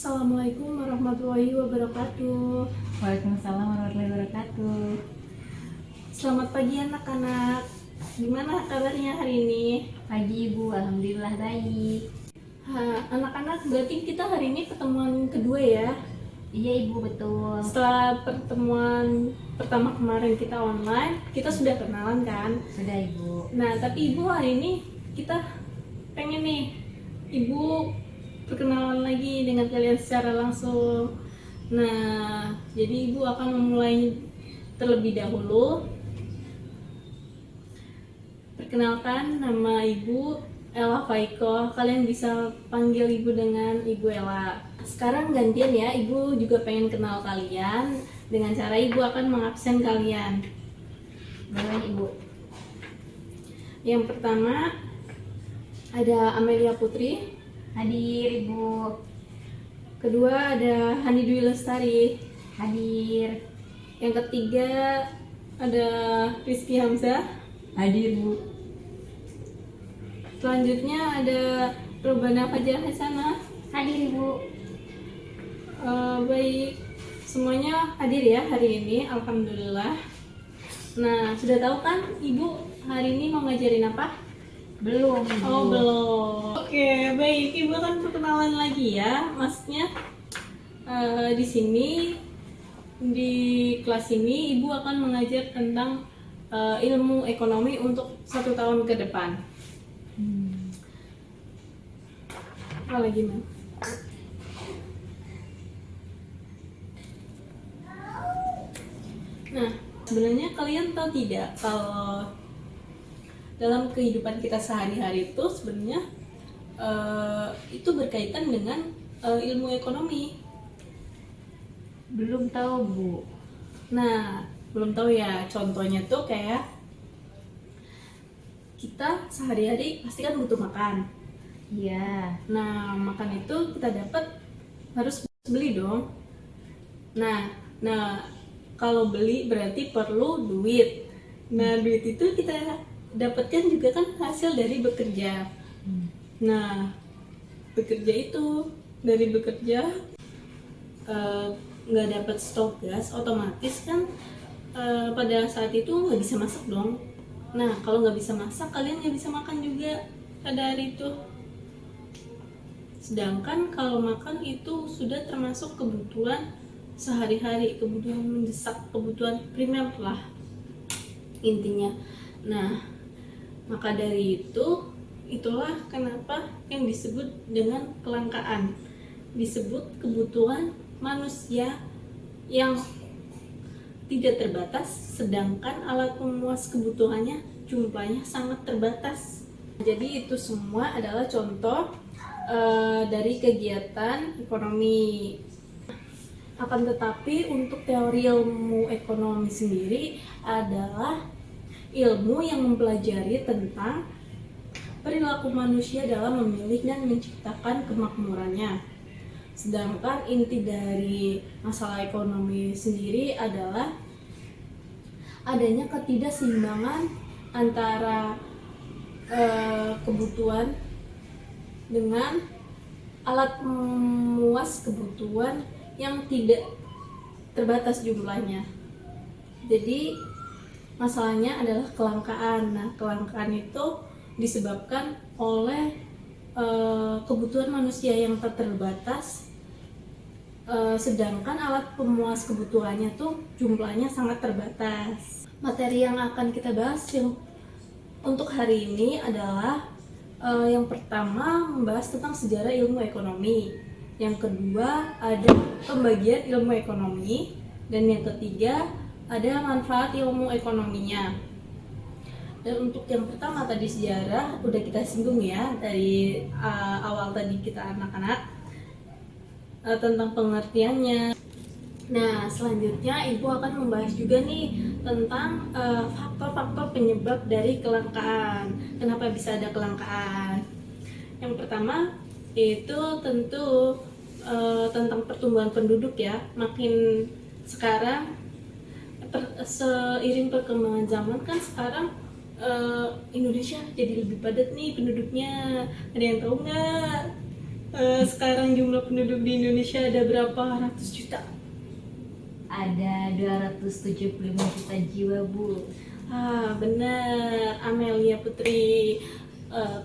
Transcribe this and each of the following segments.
Assalamualaikum warahmatullahi wabarakatuh. Waalaikumsalam warahmatullahi wabarakatuh. Selamat pagi anak-anak. Gimana kabarnya hari ini? Pagi Ibu, alhamdulillah baik. Anak-anak, berarti kita hari ini pertemuan kedua ya. Iya Ibu, betul. Setelah pertemuan pertama kemarin kita online, kita sudah kenalan kan? Sudah Ibu. Nah, tapi Ibu hari ini kita pengen nih Ibu perkenalan lagi dengan kalian secara langsung. Nah, jadi Ibu akan memulai terlebih dahulu. Perkenalkan, nama Ibu Ella Faiko. Kalian bisa panggil Ibu dengan Ibu Ella. Sekarang gantian ya, Ibu juga pengen kenal kalian dengan cara Ibu akan mengabsen kalian. Boleh Ibu. Yang pertama ada Amelia Putri. Hadir Ibu. Kedua ada Hani Dwi Lestari. Hadir. Yang ketiga ada Rizky Hamzah. Hadir Bu. Selanjutnya ada Robana Fajar Hasanah. Hadir Ibu. Baik, semuanya hadir ya hari ini, alhamdulillah. Nah, sudah tahu kan Ibu hari ini mau ngajarin apa? Belum Ibu. Oh, belum. Oke, baik. Ibu akan perkenalan lagi ya. Maksudnya di sini di kelas ini Ibu akan mengajar tentang ilmu ekonomi untuk 1 tahun ke depan. Apa lagi, Mam? Nah, sebenarnya kalian tahu tidak kalau dalam kehidupan kita sehari-hari itu sebenarnya itu berkaitan dengan ilmu ekonomi. Belum tahu Bu. Nah, belum tahu ya. Contohnya tuh kayak kita sehari-hari pasti kan butuh makan. Iya. Nah, makan itu kita dapat harus beli dong. Nah, kalau beli berarti perlu duit. Nah, duit itu kita dapatkan juga kan hasil dari bekerja. Nah, bekerja itu dari bekerja nggak dapat stok gas, otomatis kan pada saat itu nggak bisa masak dong. Nah, kalau nggak bisa masak, kalian nggak bisa makan juga pada hari itu. Sedangkan kalau makan itu sudah termasuk kebutuhan sehari-hari, kebutuhan mendesak, kebutuhan primer lah intinya. Nah, maka dari itulah kenapa yang disebut dengan kelangkaan, disebut kebutuhan manusia yang tidak terbatas, sedangkan alat pemuas kebutuhannya jumlahnya sangat terbatas. Jadi itu semua adalah contoh dari kegiatan ekonomi. Akan tetapi untuk teori ilmu ekonomi sendiri adalah ilmu yang mempelajari tentang perilaku manusia dalam memilih dan menciptakan kemakmurannya. Sedangkan inti dari masalah ekonomi sendiri adalah adanya ketidakseimbangan antara kebutuhan dengan alat memuas kebutuhan yang tidak terbatas jumlahnya. Jadi masalahnya adalah kelangkaan. Nah, kelangkaan itu disebabkan oleh kebutuhan manusia yang tak terbatas, sedangkan alat pemuas kebutuhannya tuh jumlahnya sangat terbatas. Materi yang akan kita bahas untuk hari ini adalah yang pertama membahas tentang sejarah ilmu ekonomi. Yang kedua ada pembagian ilmu ekonomi, dan yang ketiga ada manfaat ilmu ekonominya. Dan untuk yang pertama tadi sejarah udah kita singgung ya dari awal tadi kita anak-anak tentang pengertiannya. Nah, selanjutnya Ibu akan membahas juga nih tentang faktor-faktor penyebab dari kelangkaan. Kenapa bisa ada kelangkaan? Yang pertama itu tentu tentang pertumbuhan penduduk ya. Makin sekarang seiring perkembangan zaman kan sekarang Indonesia jadi lebih padat nih penduduknya. Ada yang tahu nggak? Sekarang jumlah penduduk di Indonesia ada berapa ratus juta? Ada 275 juta jiwa, Bu. Benar, Amelia Putri.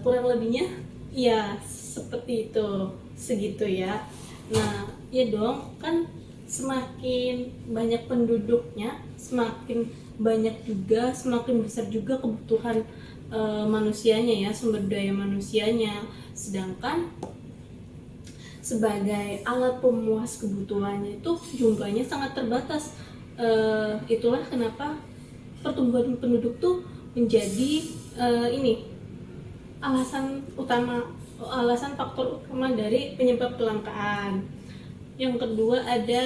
Kurang lebihnya, ya seperti itu, segitu ya. Nah, ya dong, kan semakin banyak penduduknya, semakin banyak juga, semakin besar juga kebutuhan manusianya ya, sumber daya manusianya. Sedangkan sebagai alat pemuas kebutuhannya itu jumlahnya sangat terbatas. Itulah kenapa pertumbuhan penduduk tuh menjadi ini alasan faktor utama dari penyebab kelangkaan. Yang kedua ada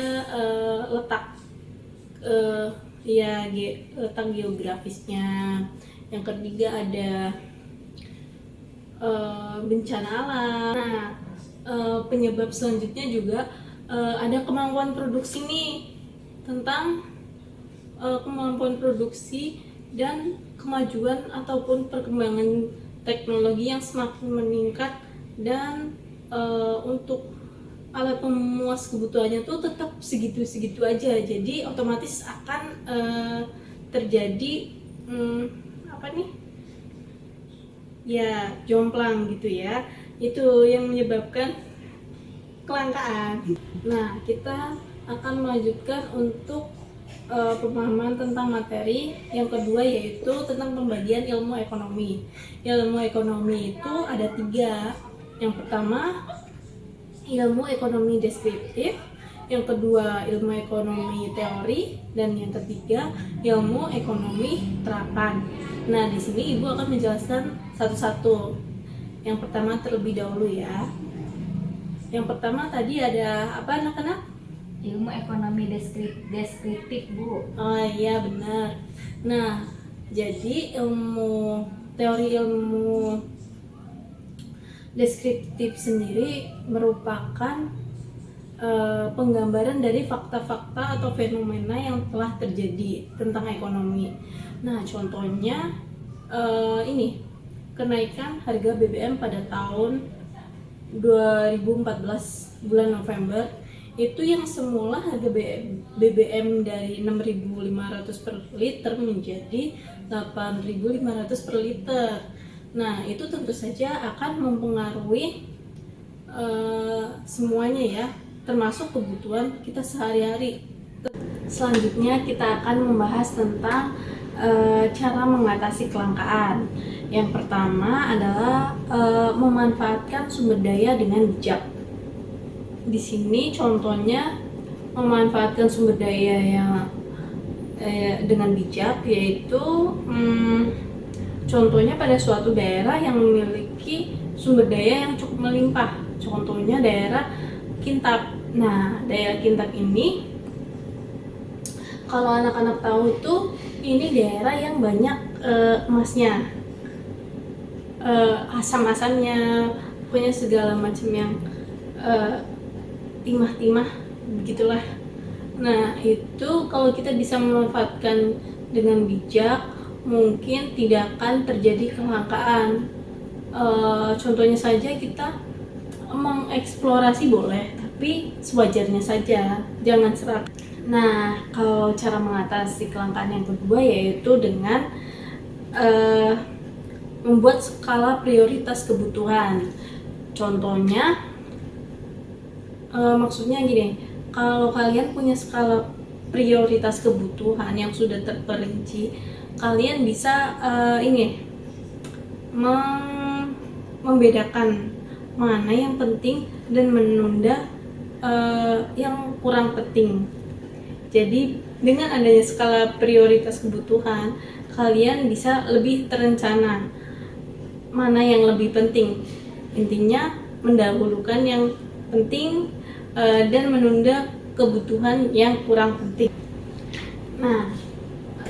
letak letak geografisnya. Yang ketiga ada bencana alam. Nah, penyebab selanjutnya juga ada kemampuan produksi nih, tentang kemampuan produksi dan kemajuan ataupun perkembangan teknologi yang semakin meningkat, dan untuk alat pemuas kebutuhannya tuh tetap segitu-segitu aja. Jadi otomatis akan terjadi ya jomplang gitu ya. Itu yang menyebabkan kelangkaan. Nah, kita akan melanjutkan untuk pemahaman tentang materi yang kedua, yaitu tentang pembagian ilmu ekonomi. Ilmu ekonomi itu ada 3. Yang pertama, ilmu ekonomi deskriptif. Yang kedua, ilmu ekonomi teori. Dan yang ketiga, ilmu ekonomi terapan. Nah, di sini Ibu akan menjelaskan satu-satu. Yang pertama terlebih dahulu ya. Yang pertama tadi ada apa anak-anak? Ilmu ekonomi deskriptif, Bu. Oh iya benar. Nah, jadi teori ilmu deskriptif sendiri merupakan penggambaran dari fakta-fakta atau fenomena yang telah terjadi tentang ekonomi. Nah, contohnya ini kenaikan harga BBM pada tahun 2014 bulan November, itu yang semula harga BBM dari 6.500 per liter menjadi 8.500 per liter. Nah, itu tentu saja akan mempengaruhi semuanya ya, termasuk kebutuhan kita sehari-hari. Selanjutnya kita akan membahas tentang cara mengatasi kelangkaan. Yang pertama adalah memanfaatkan sumber daya dengan bijak. Di sini contohnya memanfaatkan sumber daya yang dengan bijak, yaitu contohnya pada suatu daerah yang memiliki sumber daya yang cukup melimpah. Contohnya daerah Kintab. Nah, daerah Kintab ini, kalau anak-anak tahu itu, ini daerah yang banyak emasnya, asam-asamnya, pokoknya segala macam yang timah-timah begitulah. Nah, itu kalau kita bisa memanfaatkan dengan bijak, mungkin tidak akan terjadi kelangkaan. Contohnya saja, kita mengeksplorasi boleh, tapi sewajarnya saja, jangan serak. Nah, kalau cara mengatasi kelangkaan yang kedua yaitu dengan membuat skala prioritas kebutuhan. Contohnya, maksudnya gini, kalau kalian punya skala prioritas kebutuhan yang sudah terperinci, kalian bisa membedakan mana yang penting dan menunda yang kurang penting. Jadi dengan adanya skala prioritas kebutuhan, kalian bisa lebih terencana mana yang lebih penting. Intinya mendahulukan yang penting dan menunda kebutuhan yang kurang penting. Nah,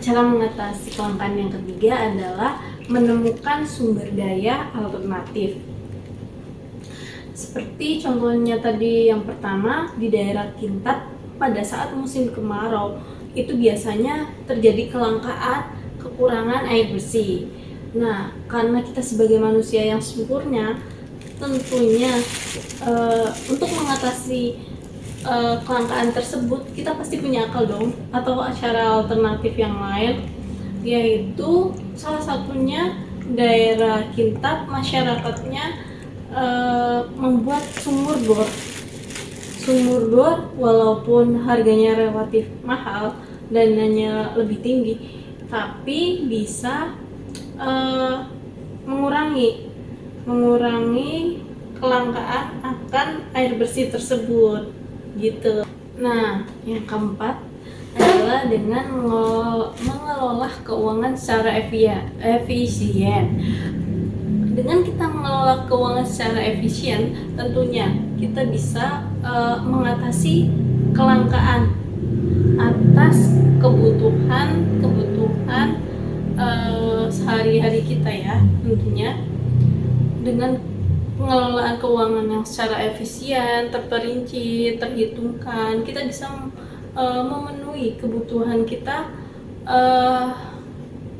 cara mengatasi kelangkaan yang ketiga adalah menemukan sumber daya alternatif. Seperti contohnya tadi yang pertama, di daerah Kintab pada saat musim kemarau itu biasanya terjadi kelangkaan, kekurangan air bersih. Nah, karena kita sebagai manusia yang sempurna, tentunya untuk mengatasi kelangkaan tersebut kita pasti punya akal dong, atau cara alternatif yang lain, yaitu salah satunya daerah Kintab masyarakatnya membuat sumur bor. Sumur bor walaupun harganya relatif mahal, dananya lebih tinggi, tapi bisa mengurangi kelangkaan akan air bersih tersebut gitu. Nah, yang keempat adalah dengan mengelola keuangan secara efisien. Dengan kita mengelola keuangan secara efisien, tentunya kita bisa mengatasi kelangkaan atas kebutuhan sehari-hari kita ya. Tentunya dengan pengelolaan keuangan yang secara efisien, terperinci, terhitungkan, kita bisa memenuhi kebutuhan kita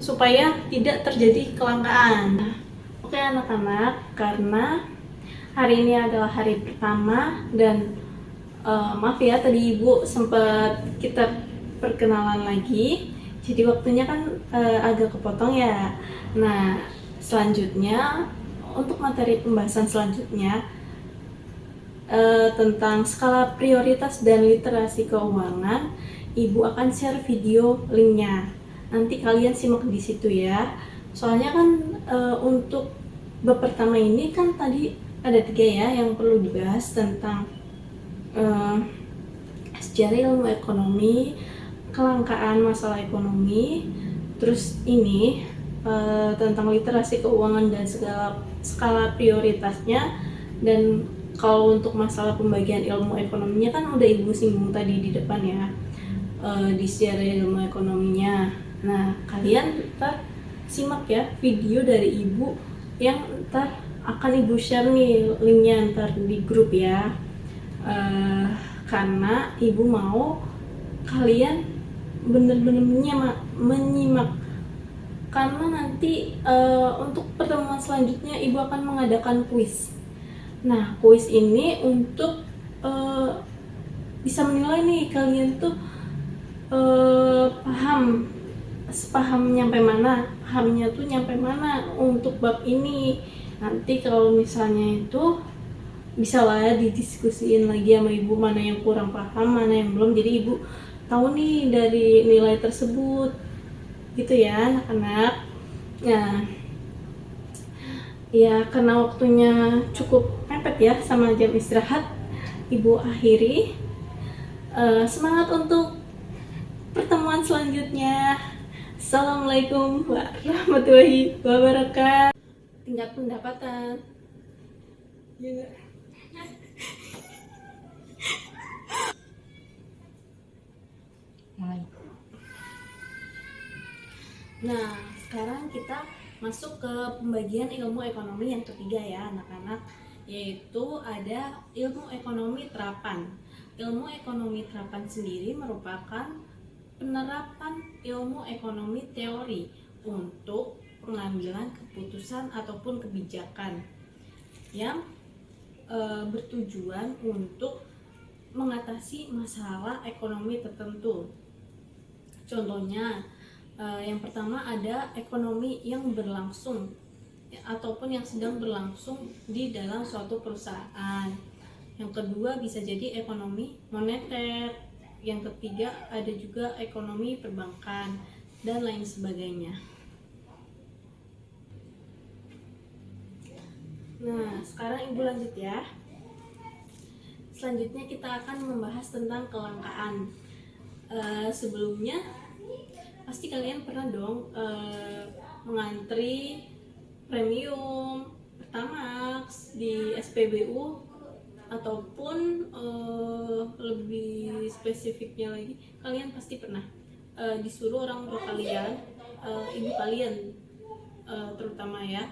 supaya tidak terjadi kelangkaan. Oke anak-anak, karena hari ini adalah hari pertama dan maaf ya tadi ibu sempat kita perkenalan lagi, jadi waktunya kan agak kepotong ya. Nah, selanjutnya untuk materi pembahasan selanjutnya tentang skala prioritas dan literasi keuangan, ibu akan share video linknya. Nanti kalian simak di situ ya. Soalnya kan untuk bab pertama ini kan tadi ada 3 ya yang perlu dibahas, tentang sejarah ilmu ekonomi, kelangkaan masalah ekonomi, terus ini tentang literasi keuangan dan skala prioritasnya. Dan kalau untuk masalah pembagian ilmu ekonominya kan udah ibu singgung tadi di depan ya, di sejarah ilmu ekonominya. Nah, kalian ntar simak ya video dari ibu yang ntar akan ibu share nih linknya ntar di grup ya, karena ibu mau kalian bener-bener menyimak, karena nanti untuk pertemuan selanjutnya ibu akan mengadakan kuis. Nah, kuis ini untuk bisa menilai nih kalian tuh paham nyampe mana, pahamnya tuh nyampe mana untuk bab ini. Nanti kalau misalnya itu bisa lah didiskusiin lagi sama ibu mana yang kurang paham, mana yang belum, jadi ibu tahu nih dari nilai tersebut gitu ya anak-anak. Nah ya, karena waktunya cukup mepet ya sama jam istirahat, ibu akhiri. Semangat untuk pertemuan selanjutnya. Assalamualaikum warahmatullahi wabarakatuh. Tingkat pendapatan ya. Mulai. Nah, sekarang kita masuk ke pembagian ilmu ekonomi yang ketiga ya anak-anak, yaitu ada ilmu ekonomi terapan. Ilmu ekonomi terapan sendiri merupakan penerapan ilmu ekonomi teori untuk pengambilan keputusan ataupun kebijakan yang bertujuan untuk mengatasi masalah ekonomi tertentu. Contohnya, yang pertama ada ekonomi yang berlangsung ataupun yang sedang berlangsung di dalam suatu perusahaan. Yang kedua bisa jadi ekonomi moneter. Yang ketiga ada juga ekonomi perbankan dan lain sebagainya. Nah, sekarang ibu lanjut ya. Selanjutnya kita akan membahas tentang kelangkaan. Sebelumnya pasti kalian pernah dong mengantri premium, Pertamax di SPBU, ataupun lebih spesifiknya lagi kalian pasti pernah disuruh orang tua kalian, ibu kalian terutama ya,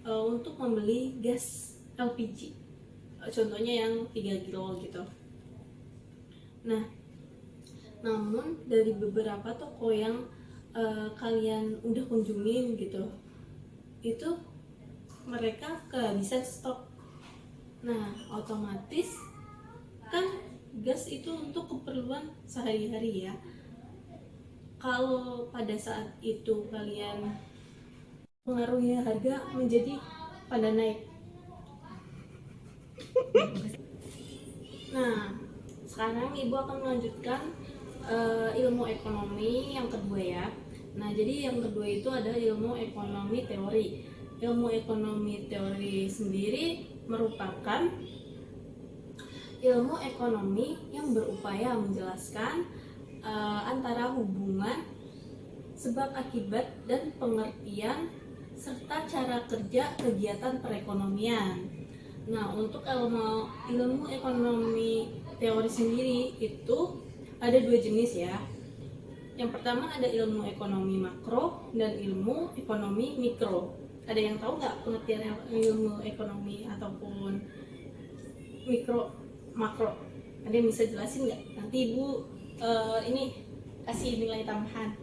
untuk membeli gas LPG, contohnya yang 3 kilo gitu. Nah, namun dari beberapa toko yang kalian udah kunjungin gitu, itu mereka kehabisan stok Nah, otomatis kan gas itu untuk keperluan sehari-hari ya. Kalau pada saat itu kalian pengaruhnya harga menjadi pada naik. Nah, sekarang ibu akan melanjutkan ilmu ekonomi yang kedua ya. Nah, jadi yang kedua itu adalah ilmu ekonomi teori. Ilmu ekonomi teori sendiri merupakan ilmu ekonomi yang berupaya menjelaskan antara hubungan sebab akibat dan pengertian serta cara kerja kegiatan perekonomian. Nah, untuk ilmu ekonomi teori sendiri itu ada dua jenis ya. Yang pertama ada ilmu ekonomi makro dan ilmu ekonomi mikro. Ada yang tahu nggak pengertian ilmu ekonomi ataupun mikro makro? Ada yang bisa jelasin nggak? Nanti ibu ini kasih nilai tambahan.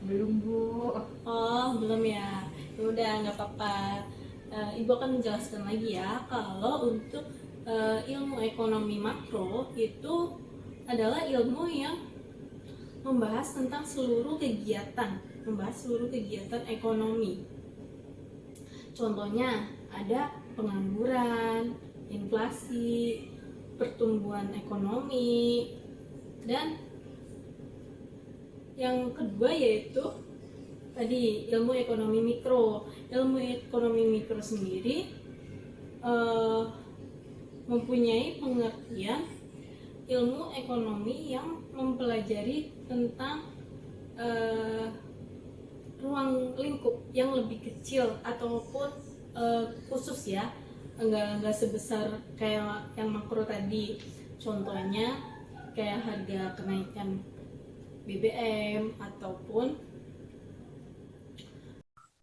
Belum Bu. Oh, belum ya. Udah, nggak apa-apa. Ibu akan menjelaskan lagi ya. Kalau untuk ilmu ekonomi makro itu adalah ilmu yang membahas tentang seluruh kegiatan ekonomi. Contohnya ada pengangguran, inflasi, pertumbuhan ekonomi, dan yang kedua yaitu tadi ilmu ekonomi mikro. Ilmu ekonomi mikro sendiri mempunyai pengertian ilmu ekonomi yang mempelajari tentang ruang lingkup yang lebih kecil ataupun khusus ya, enggak sebesar kayak yang makro tadi. Contohnya kayak harga kenaikan BBM ataupun.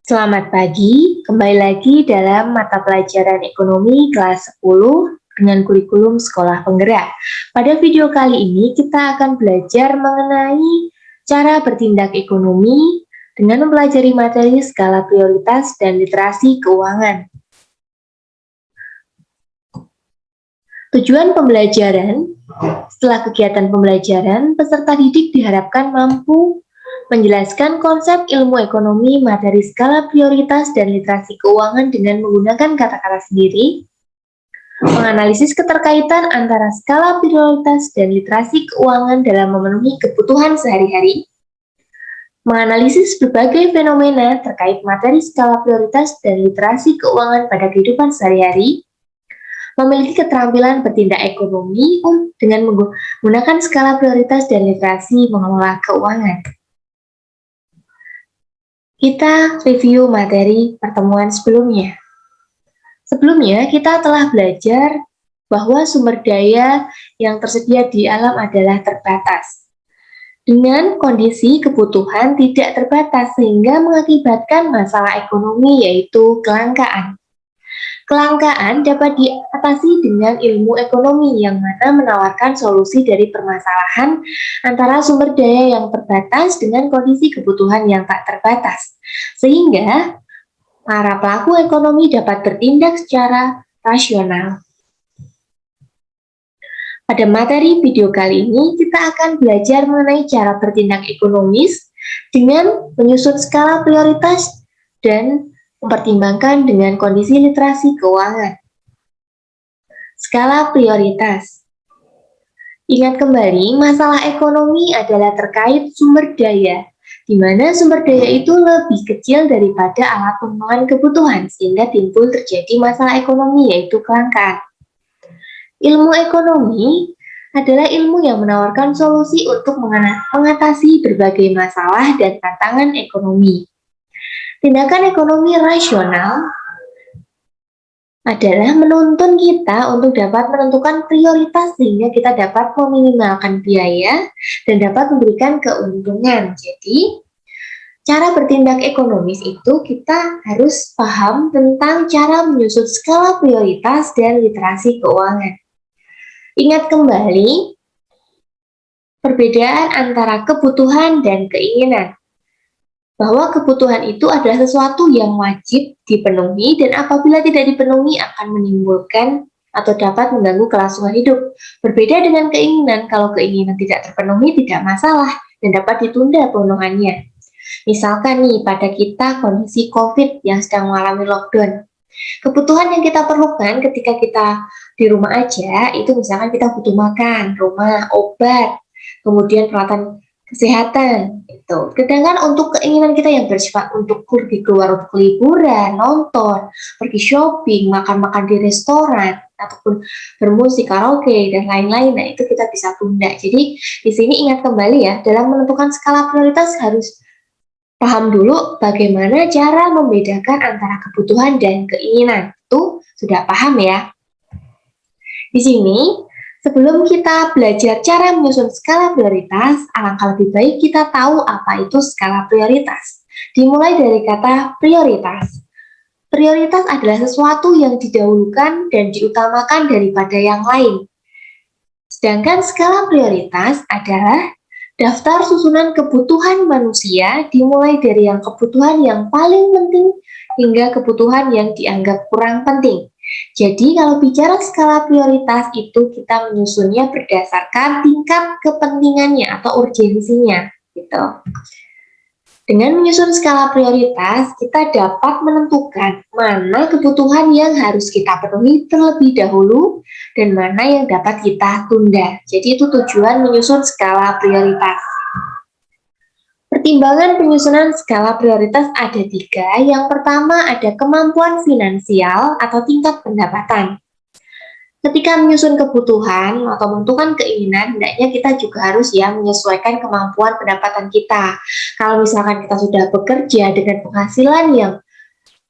Selamat pagi, kembali lagi dalam mata pelajaran ekonomi kelas 10 dengan kurikulum sekolah penggerak. Pada video kali ini kita akan belajar mengenai cara bertindak ekonomi dengan mempelajari materi skala prioritas dan literasi keuangan. Tujuan pembelajaran: setelah kegiatan pembelajaran, peserta didik diharapkan mampu menjelaskan konsep ilmu ekonomi, materi skala prioritas, dan literasi keuangan dengan menggunakan kata-kata sendiri, menganalisis keterkaitan antara skala prioritas dan literasi keuangan dalam memenuhi kebutuhan sehari-hari, menganalisis berbagai fenomena terkait materi skala prioritas dan literasi keuangan pada kehidupan sehari-hari, memiliki keterampilan bertindak ekonomi dengan menggunakan skala prioritas dan literasi mengelola keuangan. Kita review materi pertemuan sebelumnya. Sebelumnya, kita telah belajar bahwa sumber daya yang tersedia di alam adalah terbatas. Dengan kondisi kebutuhan tidak terbatas sehingga mengakibatkan masalah ekonomi yaitu kelangkaan. Kelangkaan dapat diatasi dengan ilmu ekonomi yang mana menawarkan solusi dari permasalahan antara sumber daya yang terbatas dengan kondisi kebutuhan yang tak terbatas, sehingga para pelaku ekonomi dapat bertindak secara rasional. Pada materi video kali ini, kita akan belajar mengenai cara bertindak ekonomis dengan menyusun skala prioritas dan mempertimbangkan dengan kondisi literasi keuangan. Skala prioritas. Ingat kembali, masalah ekonomi adalah terkait sumber daya, di mana sumber daya itu lebih kecil daripada alat pemenuhan kebutuhan, sehingga timbul terjadi masalah ekonomi, yaitu kelangkaan. Ilmu ekonomi adalah ilmu yang menawarkan solusi untuk mengatasi berbagai masalah dan tantangan ekonomi. Tindakan ekonomi rasional adalah menuntun kita untuk dapat menentukan prioritas sehingga kita dapat meminimalkan biaya dan dapat memberikan keuntungan. Jadi, cara bertindak ekonomis itu kita harus paham tentang cara menyusun skala prioritas dan literasi keuangan. Ingat kembali perbedaan antara kebutuhan dan keinginan. bahwa kebutuhan itu adalah sesuatu yang wajib dipenuhi dan apabila tidak dipenuhi akan menimbulkan atau dapat mengganggu kelangsungan hidup. Berbeda dengan keinginan, kalau keinginan tidak terpenuhi tidak masalah dan dapat ditunda pemenuhannya. Misalkan nih pada kita kondisi COVID yang sedang mengalami lockdown. Kebutuhan yang kita perlukan ketika kita di rumah aja itu misalkan kita butuh makan, rumah, obat, kemudian peralatan kesehatan itu. Sedangkan untuk keinginan kita yang bersifat untuk pergi keluar untuk liburan, nonton, pergi shopping, makan-makan di restoran ataupun bermusik, karaoke dan lain-lain, nah itu kita bisa tunda. Jadi di sini ingat kembali ya, dalam menentukan skala prioritas harus paham dulu bagaimana cara membedakan antara kebutuhan dan keinginan. Itu sudah paham ya? Di sini, sebelum kita belajar cara menyusun skala prioritas, alangkah lebih baik kita tahu apa itu skala prioritas. Dimulai dari kata prioritas. Prioritas adalah sesuatu yang didahulukan dan diutamakan daripada yang lain. Sedangkan skala prioritas adalah daftar susunan kebutuhan manusia dimulai dari yang kebutuhan yang paling penting hingga kebutuhan yang dianggap kurang penting. Jadi kalau bicara skala prioritas itu kita menyusunnya berdasarkan tingkat kepentingannya atau urgensinya gitu. Dengan menyusun skala prioritas, kita dapat menentukan mana kebutuhan yang harus kita penuhi terlebih dahulu dan mana yang dapat kita tunda. Jadi itu tujuan menyusun skala prioritas. Pertimbangan penyusunan skala prioritas ada 3. Yang pertama ada kemampuan finansial atau tingkat pendapatan. Ketika menyusun kebutuhan atau menentukan keinginan, hendaknya kita juga harus ya menyesuaikan kemampuan pendapatan kita. Kalau misalkan kita sudah bekerja dengan penghasilan yang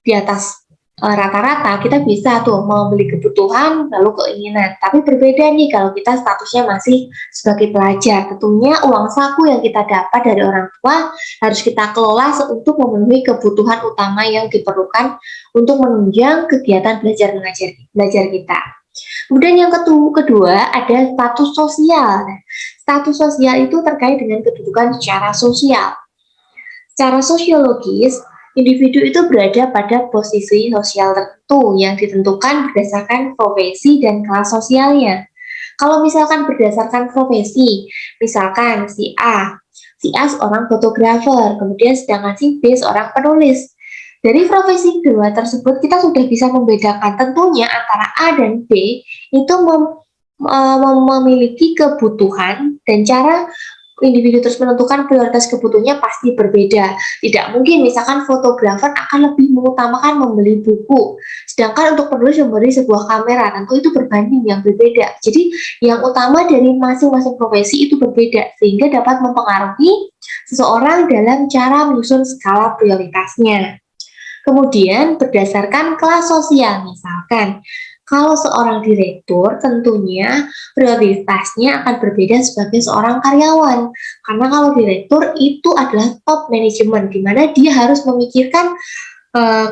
di atas rata-rata, kita bisa tuh membeli kebutuhan lalu keinginan. Tapi berbeda nih kalau kita statusnya masih sebagai pelajar. Tentunya uang saku yang kita dapat dari orang tua harus kita kelola untuk memenuhi kebutuhan utama yang diperlukan untuk menunjang kegiatan belajar kita. Kemudian yang kedua ada status sosial. Status sosial itu terkait dengan kedudukan secara sosial. Secara sosiologis, individu itu berada pada posisi sosial tertentu yang ditentukan berdasarkan profesi dan kelas sosialnya. Kalau misalkan berdasarkan profesi, misalkan si A seorang fotografer, kemudian sedangkan si B seorang penulis. Dari profesi kedua tersebut kita sudah bisa membedakan tentunya antara A dan B itu memiliki kebutuhan dan cara individu terus menentukan prioritas kebutuhannya pasti berbeda. Tidak mungkin misalkan fotografer akan lebih mengutamakan membeli buku, sedangkan untuk penulis membeli sebuah kamera, tentu itu berbanding yang berbeda. Jadi yang utama dari masing-masing profesi itu berbeda, sehingga dapat mempengaruhi seseorang dalam cara menyusun skala prioritasnya. Kemudian berdasarkan kelas sosial, misalkan kalau seorang direktur tentunya prioritasnya akan berbeda sebagai seorang karyawan. Karena kalau direktur itu adalah top manajemen, di mana dia harus memikirkan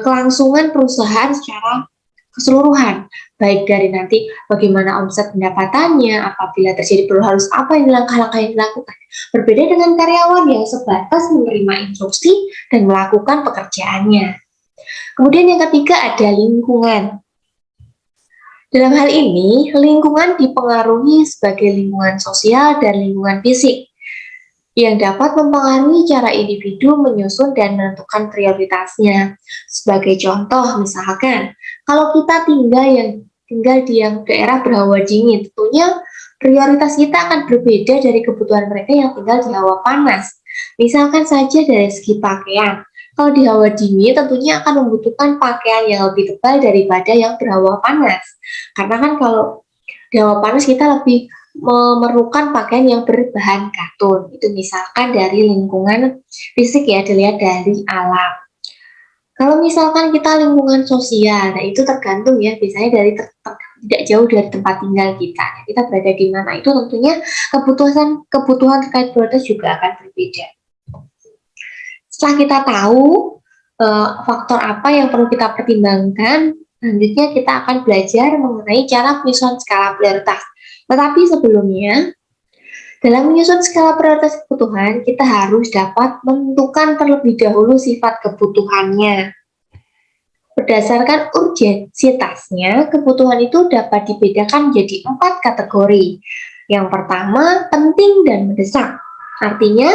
kelangsungan perusahaan secara keseluruhan. Baik dari nanti bagaimana omset pendapatannya, apabila terjadi perlu harus apa yang langkah-langkah yang dilakukan. Berbeda dengan karyawan yang sebatas menerima instruksi dan melakukan pekerjaannya. Kemudian yang ketiga ada lingkungan. Dalam hal ini, lingkungan dipengaruhi sebagai lingkungan sosial dan lingkungan fisik yang dapat mempengaruhi cara individu menyusun dan menentukan prioritasnya. Sebagai contoh, misalkan, kalau kita tinggal di yang daerah berhawa dingin, tentunya prioritas kita akan berbeda dari kebutuhan mereka yang tinggal di hawa panas. Misalkan saja dari segi pakaian. Kalau di hawa dingin tentunya akan membutuhkan pakaian yang lebih tebal daripada yang berhawa panas. Karena kan kalau di hawa panas kita lebih memerlukan pakaian yang berbahan katun. Itu misalkan dari lingkungan fisik ya, dilihat dari alam. Kalau misalkan kita lingkungan sosial, nah itu tergantung ya, biasanya dari tidak jauh dari tempat tinggal kita. Kita berada di mana itu tentunya kebutuhan terkait prioritas juga akan berbeda. Setelah kita tahu faktor apa yang perlu kita pertimbangkan, selanjutnya kita akan belajar mengenai cara penyusunan skala prioritas. Tetapi sebelumnya, Dalam menyusun skala prioritas kebutuhan, kita harus dapat menentukan terlebih dahulu sifat kebutuhannya. Berdasarkan urgensitasnya, kebutuhan itu dapat dibedakan menjadi 4 kategori. Yang pertama, penting dan mendesak. Artinya,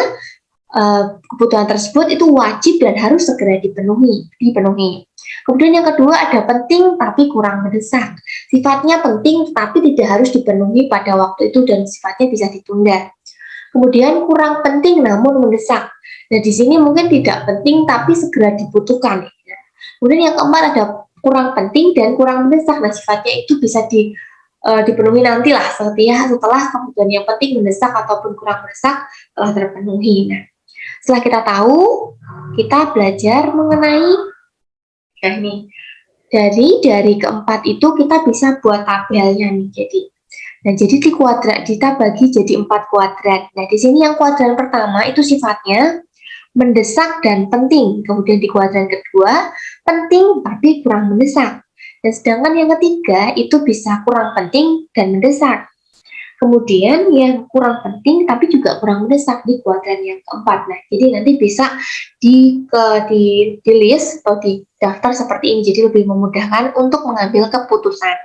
kebutuhan tersebut itu wajib dan harus segera dipenuhi. Kemudian yang kedua ada penting tapi kurang mendesak. Sifatnya penting tapi tidak harus dipenuhi pada waktu itu dan sifatnya bisa ditunda. Kemudian kurang penting namun mendesak. Nah, di sini mungkin tidak penting tapi segera dibutuhkan. Kemudian yang keempat ada kurang penting dan kurang mendesak. Nah, sifatnya itu bisa dipenuhi nantilah setelah kebutuhan yang penting, mendesak ataupun kurang mendesak telah terpenuhi. Nah, setelah kita tahu, kita belajar mengenai dari keempat itu kita bisa buat tabelnya nih. Jadi di kuadrat kita bagi jadi 4 kuadrat. Nah, di sini yang kuadran pertama itu sifatnya mendesak dan penting. Kemudian di kuadran kedua penting tapi kurang mendesak. Dan sedangkan yang ketiga itu bisa kurang penting dan mendesak. Kemudian yang kurang penting tapi juga kurang mendesak di kuadran yang keempat. Nah, jadi nanti bisa di list atau di daftar seperti ini. Jadi lebih memudahkan untuk mengambil keputusan.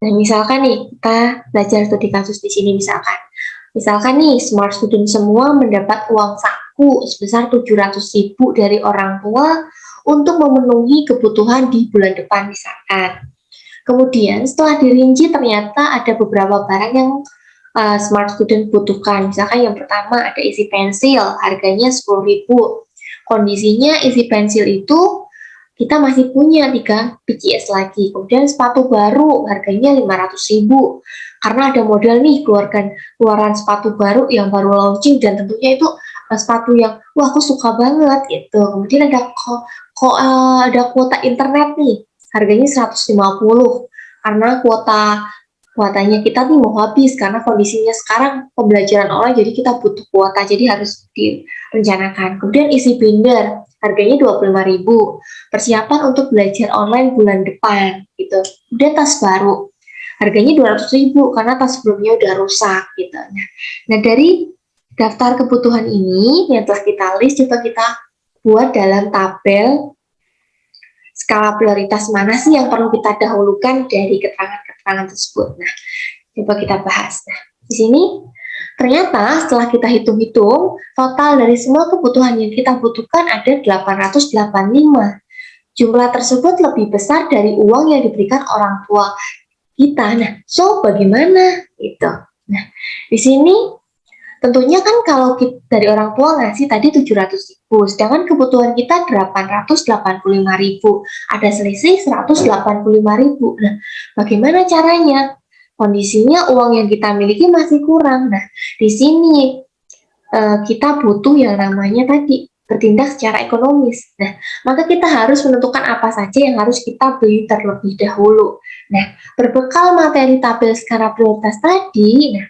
Nah, misalkan nih kita belajar studi kasus di sini misalkan nih smart student semua mendapat uang saku sebesar 700.000 dari orang tua untuk memenuhi kebutuhan di bulan depan misalkan. Kemudian setelah dirinci ternyata ada beberapa barang yang smart student butuhkan. Misalkan yang pertama ada isi pensil, harganya 10.000. Kondisinya isi pensil itu kita masih punya 3 PCS lagi. Kemudian sepatu baru harganya 500.000. Karena ada model nih keluaran sepatu baru yang baru launching dan tentunya itu sepatu yang wah aku suka banget gitu. Kemudian ada kuota internet nih. Harganya 150 karena kuotanya kita nih mau habis karena kondisinya sekarang pembelajaran online jadi kita butuh kuota jadi harus direncanakan. Kemudian isi binder harganya 25.000. Persiapan untuk belajar online bulan depan gitu. Kemudian tas baru harganya 200.000 karena tas sebelumnya udah rusak gitu. Nah, dari daftar kebutuhan ini yang telah kita list coba kita buat dalam tabel skala prioritas mana sih yang perlu kita dahulukan dari keterangan-keterangan tersebut. Nah, coba kita bahas. Nah, di sini ternyata setelah kita hitung-hitung, total dari semua kebutuhan yang kita butuhkan ada 885. Jumlah tersebut lebih besar dari uang yang diberikan orang tua kita. Nah, so bagaimana? Gitu. Nah, di sini tentunya kan kalau kita, dari orang tua ngasih tadi 700.000, sedangkan kebutuhan kita 885.000, ada selisih 185.000. Nah, bagaimana caranya? Kondisinya uang yang kita miliki masih kurang. Nah, di sini kita butuh yang namanya tadi bertindak secara ekonomis. Nah, maka kita harus menentukan apa saja yang harus kita beli terlebih dahulu. Nah, berbekal materi tabel skala prioritas tadi, nah,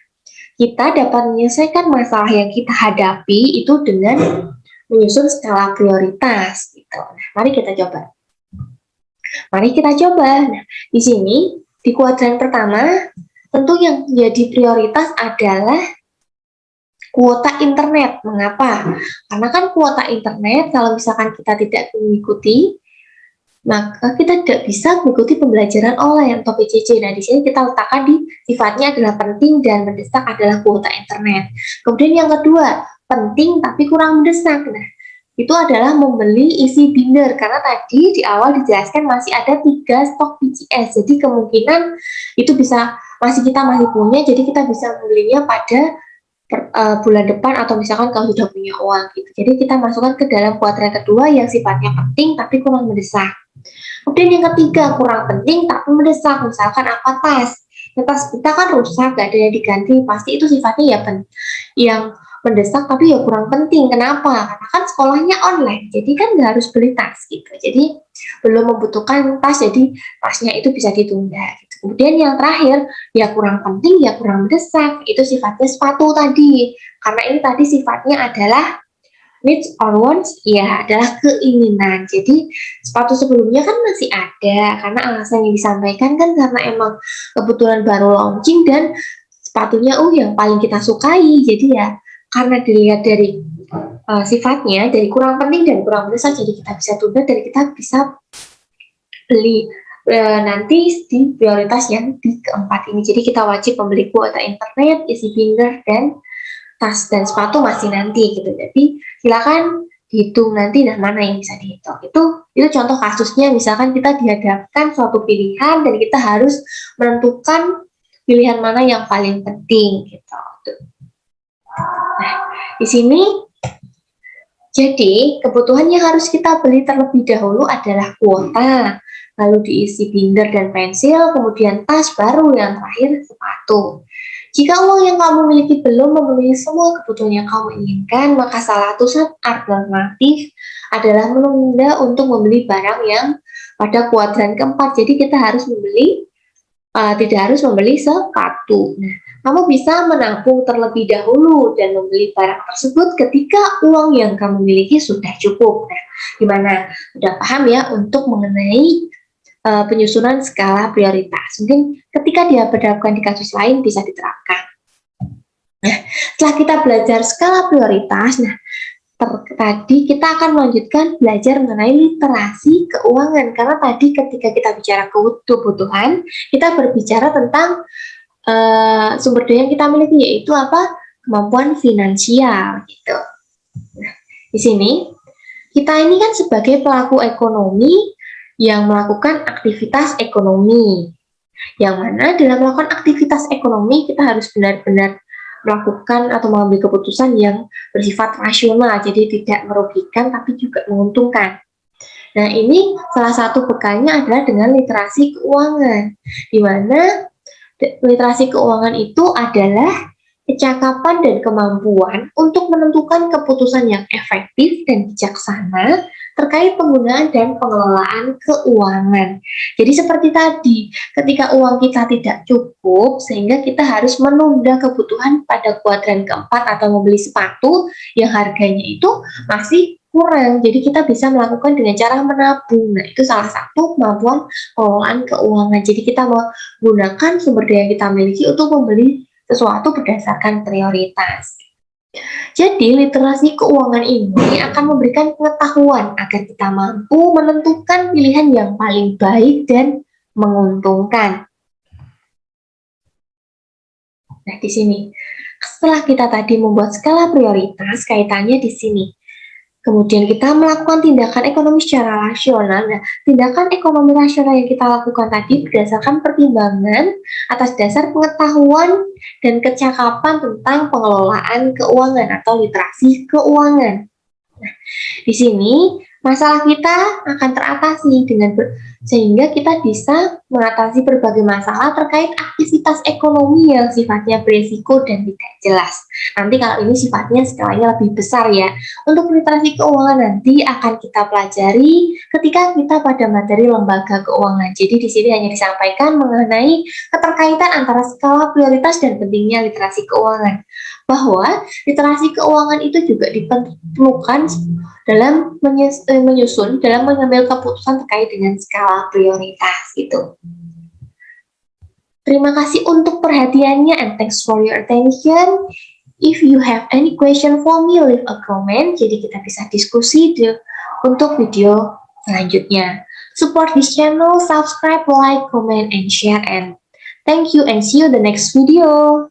kita dapat menyelesaikan masalah yang kita hadapi itu dengan menyusun skala prioritas. Gitu. Nah, mari kita coba. Nah, di sini di kuadran pertama, tentu yang menjadi prioritas adalah kuota internet. Mengapa? Karena kan kuota internet kalau misalkan kita tidak mengikuti, maka kita tidak bisa mengikuti pembelajaran online atau PJJ. Nah, di sini kita letakkan di sifatnya adalah penting dan mendesak adalah kuota internet. Kemudian yang kedua, penting tapi kurang mendesak. Nah, itu adalah membeli isi binder karena tadi di awal dijelaskan masih ada 3 stok PCS. Jadi kemungkinan itu kita masih punya, jadi kita bisa membelinya pada bulan depan atau misalkan kalau sudah punya uang gitu. Jadi kita masukkan ke dalam kuadran kedua yang sifatnya penting tapi kurang mendesak. Kemudian yang ketiga kurang penting tapi mendesak, misalkan apa tas kita kan rusak gak ada yang diganti, pasti itu sifatnya ya yang mendesak tapi ya kurang penting. Kenapa? Karena kan sekolahnya online jadi kan nggak harus beli tas gitu, jadi belum membutuhkan tas, jadi tasnya itu bisa ditunda gitu. Kemudian yang terakhir ya kurang penting ya kurang mendesak, itu sifatnya sepatu tadi, karena ini tadi sifatnya adalah needs or wants, ya adalah keinginan. Jadi sepatu sebelumnya kan masih ada karena alasan yang disampaikan kan karena emang kebetulan baru launching dan sepatunya yang paling kita sukai. Jadi ya karena dilihat dari sifatnya, dari kurang penting dan kurang mendesak, jadi kita bisa tunda dan kita bisa beli nanti di prioritas yang di keempat ini. Jadi kita wajib membeli kuota internet, isi binder, dan tas dan sepatu masih nanti gitu. Jadi silakan dihitung nanti dan mana yang bisa dihitung. Itu contoh kasusnya, misalkan kita dihadapkan suatu pilihan dan kita harus menentukan pilihan mana yang paling penting gitu. Nah, di sini jadi kebutuhan yang harus kita beli terlebih dahulu adalah kuota, lalu diisi binder dan pensil, kemudian tas, baru yang terakhir sepatu. Jika uang yang kamu miliki belum memenuhi semua kebutuhan yang kamu inginkan, maka salah satu alternatif adalah menunda untuk membeli barang yang pada kuadran keempat. Jadi kita harus membeli, tidak harus membeli sepatu. Nah, kamu bisa menabung terlebih dahulu dan membeli barang tersebut ketika uang yang kamu miliki sudah cukup. Nah, gimana? Udah paham ya untuk mengenai penyusunan skala prioritas. Mungkin ketika dia dihadapkan di kasus lain bisa diterapkan. Nah, setelah kita belajar skala prioritas, tadi kita akan melanjutkan belajar mengenai literasi keuangan. Karena tadi ketika kita bicara kebutuhan, kita berbicara tentang sumber daya yang kita miliki, yaitu apa? Kemampuan finansial gitu. Nah, di sini kita ini kan sebagai pelaku ekonomi yang melakukan aktivitas ekonomi. Yang mana dalam melakukan aktivitas ekonomi kita harus benar-benar melakukan atau mengambil keputusan yang bersifat rasional, jadi tidak merugikan tapi juga menguntungkan. Nah, ini salah satu bekalnya adalah dengan literasi keuangan, di mana literasi keuangan itu adalah kecakapan dan kemampuan untuk menentukan keputusan yang efektif dan bijaksana terkait penggunaan dan pengelolaan keuangan. Jadi seperti tadi, ketika uang kita tidak cukup, sehingga kita harus menunda kebutuhan pada kuadran keempat atau membeli sepatu yang harganya itu masih kurang. Jadi kita bisa melakukan dengan cara menabung. Nah, itu salah satu kemampuan pengelolaan keuangan. Jadi kita menggunakan sumber daya yang kita miliki untuk membeli sesuatu berdasarkan prioritas. Jadi literasi keuangan ini akan memberikan pengetahuan agar kita mampu menentukan pilihan yang paling baik dan menguntungkan. Nah, di sini setelah kita tadi membuat skala prioritas, kaitannya di sini. Kemudian kita melakukan tindakan ekonomi secara rasional. Nah, tindakan ekonomi rasional yang kita lakukan tadi berdasarkan pertimbangan atas dasar pengetahuan dan kecakapan tentang pengelolaan keuangan atau literasi keuangan. Nah, di sini masalah kita akan teratasi sehingga kita bisa mengatasi berbagai masalah terkait aktivitas ekonomi yang sifatnya berisiko dan tidak jelas. Nanti kalau ini sifatnya skalanya lebih besar ya. Untuk literasi keuangan nanti akan kita pelajari ketika kita pada materi lembaga keuangan. Jadi di sini hanya disampaikan mengenai keterkaitan antara skala prioritas dan pentingnya literasi keuangan. Bahwa literasi keuangan itu juga diperlukan dalam menyusun, dalam mengambil keputusan terkait dengan skala prioritas gitu. Terima kasih untuk perhatiannya and thanks for your attention. If you have any question for me, leave a comment. Jadi kita bisa diskusi untuk video selanjutnya. Support this channel, subscribe, like, comment, and share. And thank you and see you the next video.